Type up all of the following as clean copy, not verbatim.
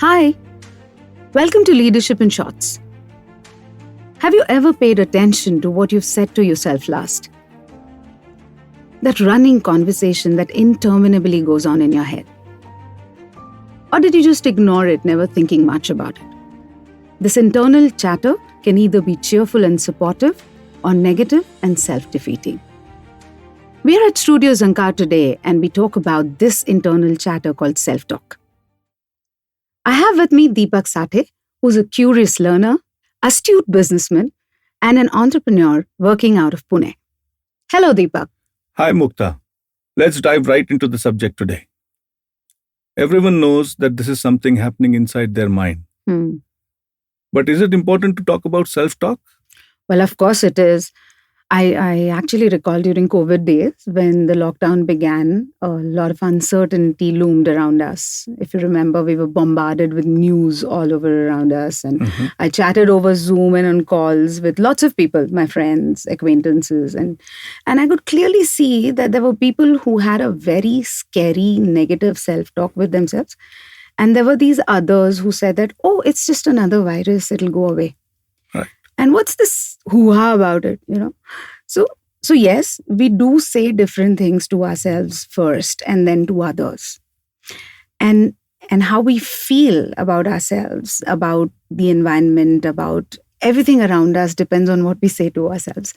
Hi, welcome to Leadership in Shots. Have you ever paid attention to what you've said to yourself last? That running conversation that interminably goes on in your head. Or did you just ignore it, never thinking much about it? This internal chatter can either be cheerful and supportive or negative and self-defeating. We are at Studio Zankar today and we talk about this internal chatter called self-talk. I have with me Deepak Sathe, who's a curious learner, astute businessman, and an entrepreneur working out of Pune. Hello, Deepak. Hi, Mukta. Let's dive right into the subject today. Everyone knows that this is something happening inside their mind. But is it important to talk about self-talk? Well, of course it is. I actually recall during COVID days when the lockdown began, a lot of uncertainty loomed around us. If you remember, we were bombarded with news all over around us. And I chatted over Zoom and on calls with lots of people, my friends, acquaintances. And I could clearly see that there were people who had a very scary, negative self-talk with themselves. And there were these others who said that, oh, it's just another virus, it'll go away. Right. And what's this hoo-ha about it, So yes, we do say different things to ourselves first and then to others. And how we feel about ourselves, about the environment, about everything around us depends on what we say to ourselves.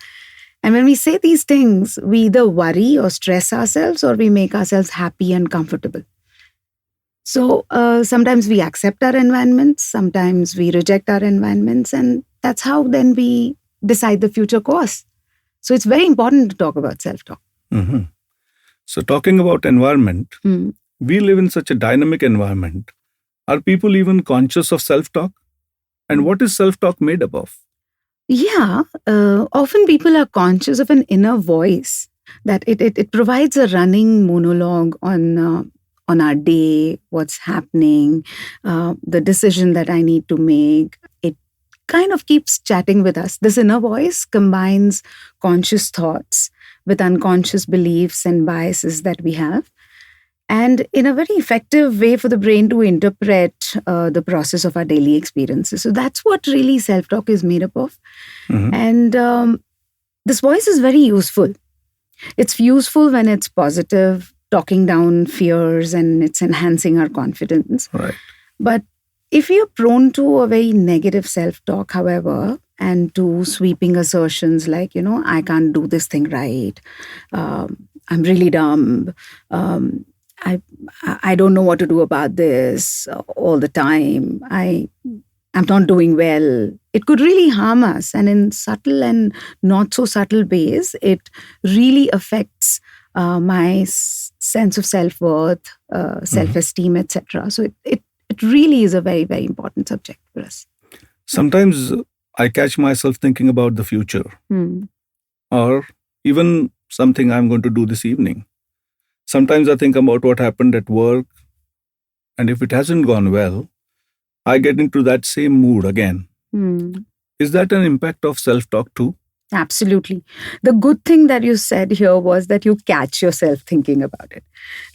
And when we say these things, we either worry or stress ourselves or we make ourselves happy and comfortable. So sometimes we accept our environments, sometimes we reject our environments, and that's how then we decide the future course. So it's very important to talk about self-talk. So talking about environment, we live in such a dynamic environment. Are people even conscious of self-talk? And what is self-talk made up of? Yeah, often people are conscious of an inner voice, that it provides a running monologue on our day, what's happening, the decision that I need to make. It kind of keeps chatting with us. This inner voice combines conscious thoughts with unconscious beliefs and biases that we have, and in a very effective way for the brain to interpret the process of our daily experiences. So that's what really self-talk is made up of. And this voice is very useful. It's useful when it's positive, talking down fears, and it's enhancing our confidence. Right. But if you're prone to a very negative self-talk, however, and to sweeping assertions like, I can't do this thing right, I'm really dumb, I don't know what to do about this all the time, I'm not doing well, it could really harm us. And in subtle and not so subtle ways, it really affects my sense of self-worth, self-esteem, etc. So it really is a very, very important subject for us. Sometimes I catch myself thinking about the future or even something I'm going to do this evening. Sometimes I think about what happened at work, and if it hasn't gone well, I get into that same mood again. Is that an impact of self-talk too? Absolutely. The good thing that you said here was that you catch yourself thinking about it.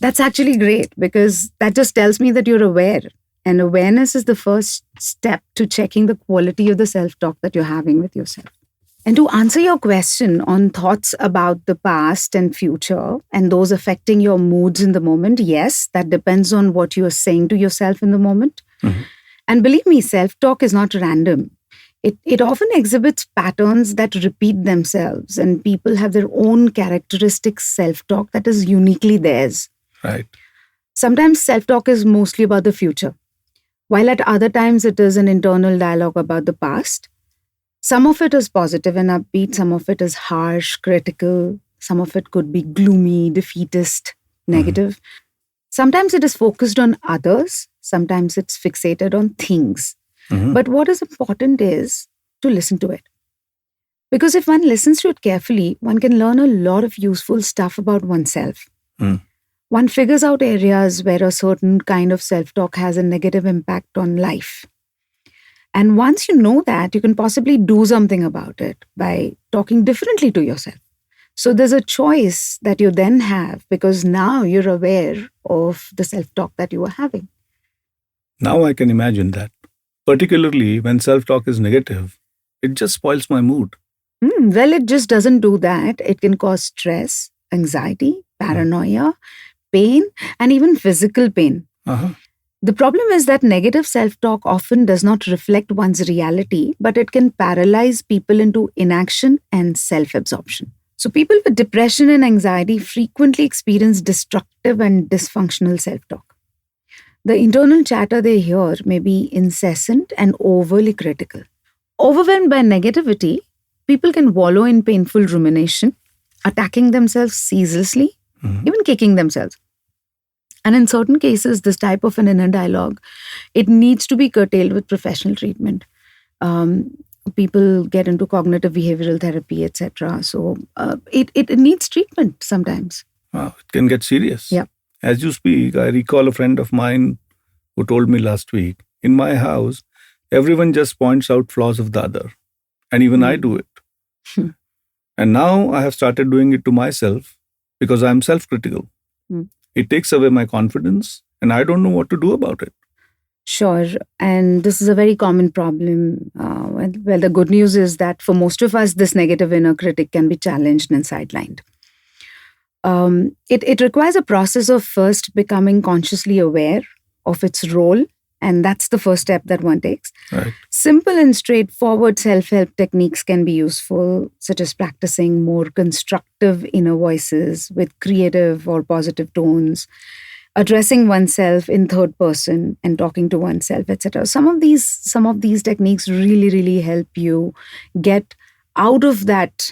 That's actually great because that just tells me that you're aware. And awareness is the first step to checking the quality of the self-talk that you're having with yourself. And to answer your question on thoughts about the past and future and those affecting your moods in the moment, yes, that depends on what you're saying to yourself in the moment. And believe me, self-talk is not random. It often exhibits patterns that repeat themselves, and people have their own characteristic self-talk that is uniquely theirs. Right. Sometimes self-talk is mostly about the future, while at other times it is an internal dialogue about the past. Some of it is positive and upbeat, some of it is harsh, critical, some of it could be gloomy, defeatist, negative. Sometimes it is focused on others, sometimes it's fixated on things. But what is important is to listen to it. Because if one listens to it carefully, one can learn a lot of useful stuff about oneself. One figures out areas where a certain kind of self-talk has a negative impact on life. And once you know that, you can possibly do something about it by talking differently to yourself. So there's a choice that you then have because now you're aware of the self-talk that you are having. Now I can imagine that. Particularly when self talk is negative, it just spoils my mood. Well, it just doesn't do that. It can cause stress, anxiety, paranoia, pain, and even physical pain. Uh-huh. The problem is that negative self talk often does not reflect one's reality, but it can paralyze people into inaction and self absorption. So, people with depression and anxiety frequently experience destructive and dysfunctional self talk. The internal chatter they hear may be incessant and overly critical. Overwhelmed by negativity, people can wallow in painful rumination, attacking themselves ceaselessly, even kicking themselves. And in certain cases, this type of an inner dialogue, it needs to be curtailed with professional treatment. People get into cognitive behavioral therapy, etc. So it needs treatment sometimes. Wow, it can get serious. Yeah. As you speak, I recall a friend of mine who told me last week, in my house, everyone just points out flaws of the other. And even I do it. And now I have started doing it to myself because I'm self critical. It takes away my confidence and I don't know what to do about it. Sure. And this is a very common problem. Well, the good news is that for most of us, this negative inner critic can be challenged and sidelined. It requires a process of first becoming consciously aware of its role. And that's the first step that one takes. Right. Simple and straightforward self-help techniques can be useful, such as practicing more constructive inner voices with creative or positive tones, addressing oneself in third person and talking to oneself, etc. Some of these techniques really help you get out of that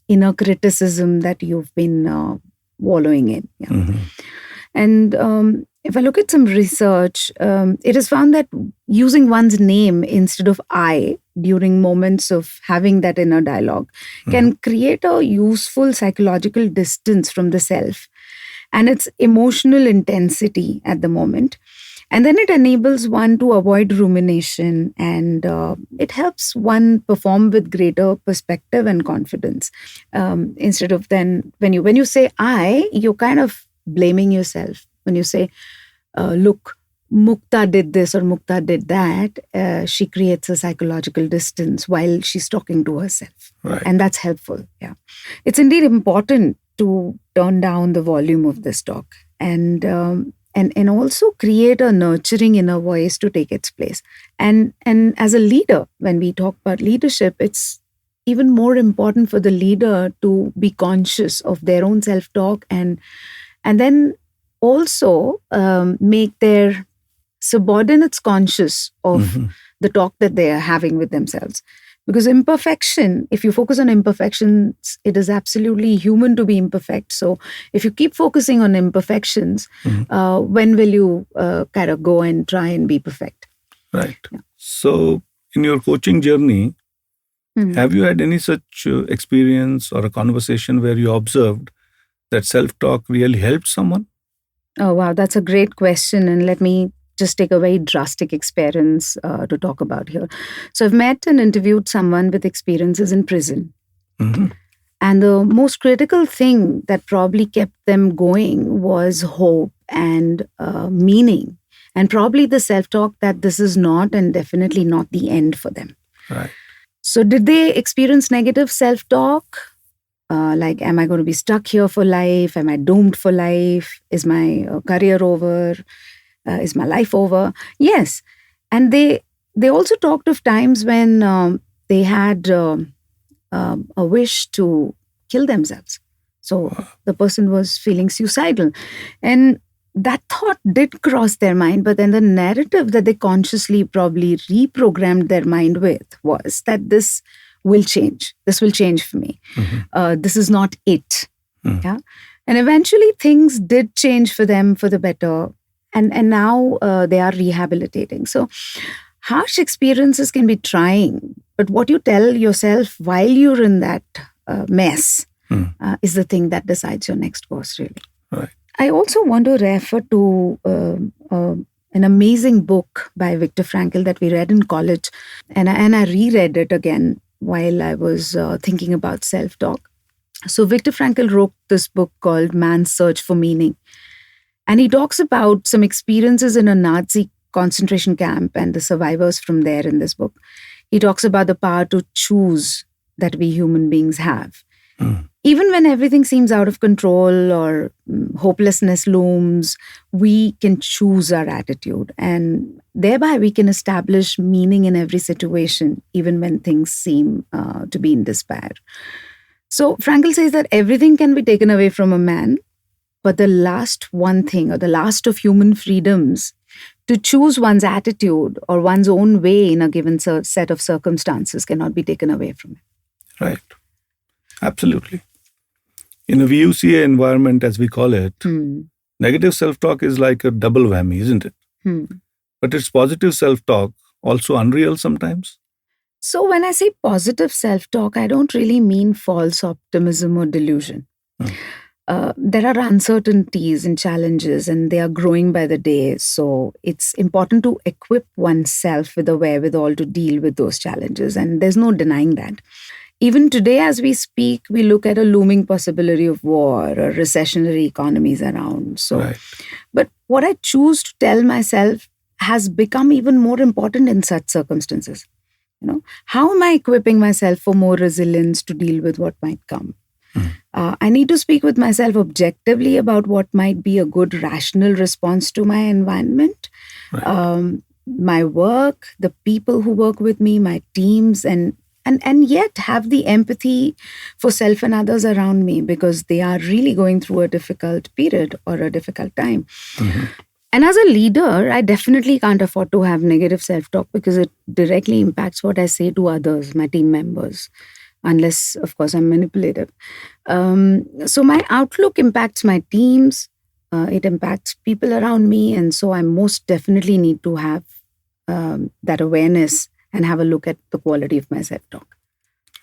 inner criticism that you've been wallowing in. Yeah. And if I look at some research, it is found that using one's name instead of I during moments of having that inner dialogue can create a useful psychological distance from the self and its emotional intensity at the moment. And then it enables one to avoid rumination, and it helps one perform with greater perspective and confidence. Instead of then, when you say I, you're kind of blaming yourself. When you say, look, Mukta did this or Mukta did that, she creates a psychological distance while she's talking to herself. Right. And that's helpful. Yeah. It's indeed important to turn down the volume of this talk and also create a nurturing inner voice to take its place. And as a leader, when we talk about leadership, it's even more important for the leader to be conscious of their own self-talk and then also make their subordinates conscious of the talk that they are having with themselves. Because imperfection, if you focus on imperfections, it is absolutely human to be imperfect. So if you keep focusing on imperfections, when will you kind of go and try and be perfect? Right. Yeah. So in your coaching journey, have you had any such experience or a conversation where you observed that self-talk really helped someone? Oh, wow. That's a great question. And let me just take a very drastic experience to talk about here. So I've met and interviewed someone with experiences in prison. And the most critical thing that probably kept them going was hope and meaning, and probably the self-talk that this is not and definitely not the end for them. Right. So did they experience negative self-talk? Like, am I going to be stuck here for life? Am I doomed for life? Is my career over? Is my life over? Yes. And they also talked of times when they had a wish to kill themselves. So the person was feeling suicidal. And that thought did cross their mind, but then the narrative that they consciously probably reprogrammed their mind with was that this will change. This will change for me. This is not it. Yeah. And eventually things did change for them for the better. And now they are rehabilitating. So harsh experiences can be trying, but what you tell yourself while you're in that mess is the thing that decides your next course, really. Right. I also want to refer to an amazing book by Viktor Frankl that we read in college. And I reread it again while I was thinking about self-talk. So Viktor Frankl wrote this book called Man's Search for Meaning. And he talks about some experiences in a Nazi concentration camp and the survivors from there in this book, he talks about the power to choose that we human beings have. Even when everything seems out of control or hopelessness looms, we can choose our attitude. And thereby we can establish meaning in every situation, even when things seem to be in despair. So Frankl says that everything can be taken away from a man, but the last one thing, or the last of human freedoms, to choose one's attitude or one's own way in a given set of circumstances, cannot be taken away from him. Right. Absolutely. In a VUCA environment, as we call it, negative self-talk is like a double whammy, isn't it? But it's positive self-talk also unreal sometimes? So when I say positive self-talk, I don't really mean false optimism or delusion. There are uncertainties and challenges, and they are growing by the day. So it's important to equip oneself with the wherewithal to deal with those challenges. And there's no denying that. Even today, as we speak, we look at a looming possibility of war or recessionary economies around. So, But what I choose to tell myself has become even more important in such circumstances. How am I equipping myself for more resilience to deal with what might come? I need to speak with myself objectively about what might be a good rational response to my environment, my work, the people who work with me, my teams, and yet have the empathy for self and others around me, because they are really going through a difficult period or a difficult time. And as a leader, I definitely can't afford to have negative self-talk, because it directly impacts what I say to others, my team members, unless, of course, I'm manipulative. So my outlook impacts my teams. It impacts people around me. And so I most definitely need to have that awareness and have a look at the quality of my self-talk.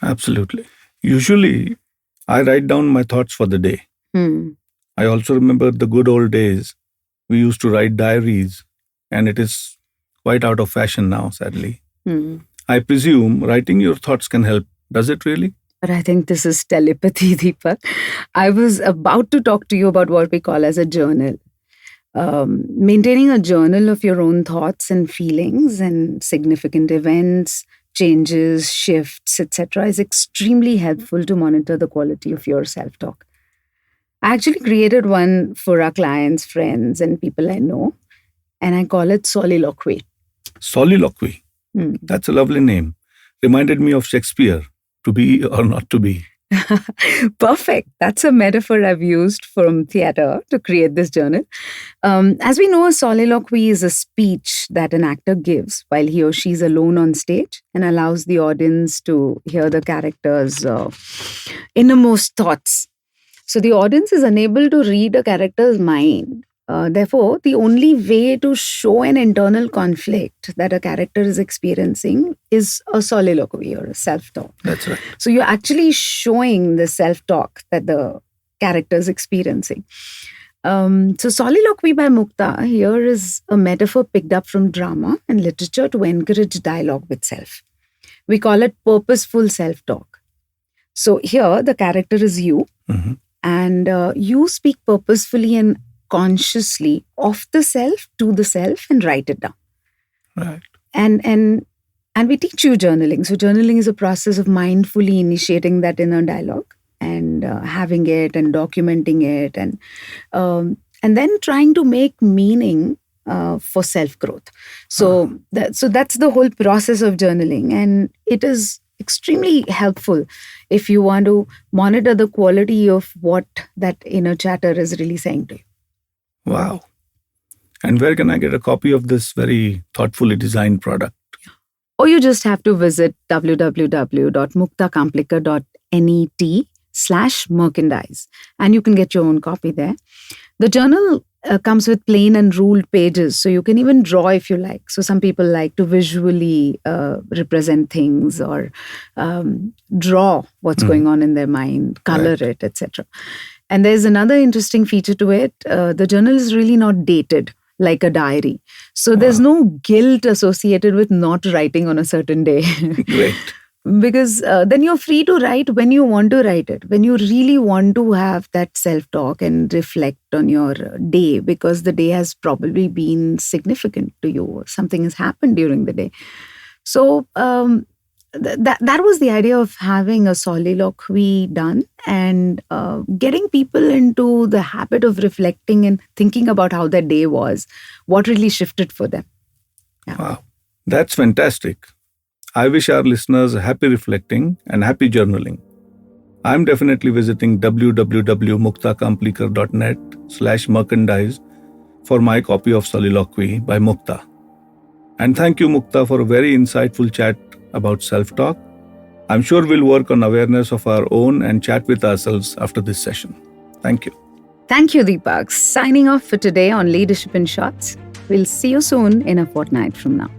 Absolutely. Usually, I write down my thoughts for the day. I also remember the good old days. We used to write diaries, and it is quite out of fashion now, sadly. I presume writing your thoughts can help. Does it really? But I think this is telepathy, Deepak. I was about to talk to you about what we call as a journal. Maintaining a journal of your own thoughts and feelings and significant events, changes, shifts, etc. is extremely helpful to monitor the quality of your self-talk. I actually created one for our clients, friends, and people I know, and I call it Soliloquy. Soliloquy? That's a lovely name. Reminded me of Shakespeare, to be or not to be. Perfect. That's a metaphor I've used from theater to create this journal. As we know, a soliloquy is a speech that an actor gives while he or she is alone on stage and allows the audience to hear the character's innermost thoughts. So the audience is unable to read a character's mind. Therefore, the only way to show an internal conflict that a character is experiencing is a soliloquy or a self-talk. That's right. So you're actually showing the self-talk that the character is experiencing. So soliloquy by Mukta here is a metaphor picked up from drama and literature to encourage dialogue with self. We call it purposeful self-talk. So here, the character is you, and you speak purposefully and consciously of the self to the self and write it down. Right. And we teach you journaling. So journaling is a process of mindfully initiating that inner dialogue and having it and documenting it and then trying to make meaning for self-growth. So that's the whole process of journaling, and it is extremely helpful if you want to monitor the quality of what that inner chatter is really saying to you. Wow. And where can I get a copy of this very thoughtfully designed product? Or you just have to visit www.muktakamplica.net/merchandise, and you can get your own copy there. The journal comes with plain and ruled pages, so you can even draw if you like. So some people like to visually represent things or draw what's going on in their mind, color it, etc. And there's another interesting feature to it. The journal is really not dated like a diary. So there's no guilt associated with not writing on a certain day. Great. Because then you're free to write when you want to write it, when you really want to have that self-talk and reflect on your day, because the day has probably been significant to you, or something has happened during the day. So that was the idea of having a soliloquy done, and getting people into the habit of reflecting and thinking about how their day was, what really shifted for them. Yeah. Wow, that's fantastic. I wish our listeners happy reflecting and happy journaling. I'm definitely visiting www.muktakamplikar.net/merchandise for my copy of Soliloquy by Mukta. And thank you, Mukta, for a very insightful chat about self-talk. I'm sure we'll work on awareness of our own and chat with ourselves after this session. Thank you. Thank you, Deepak. Signing off for today on Leadership in Shots. We'll see you soon in a fortnight from now.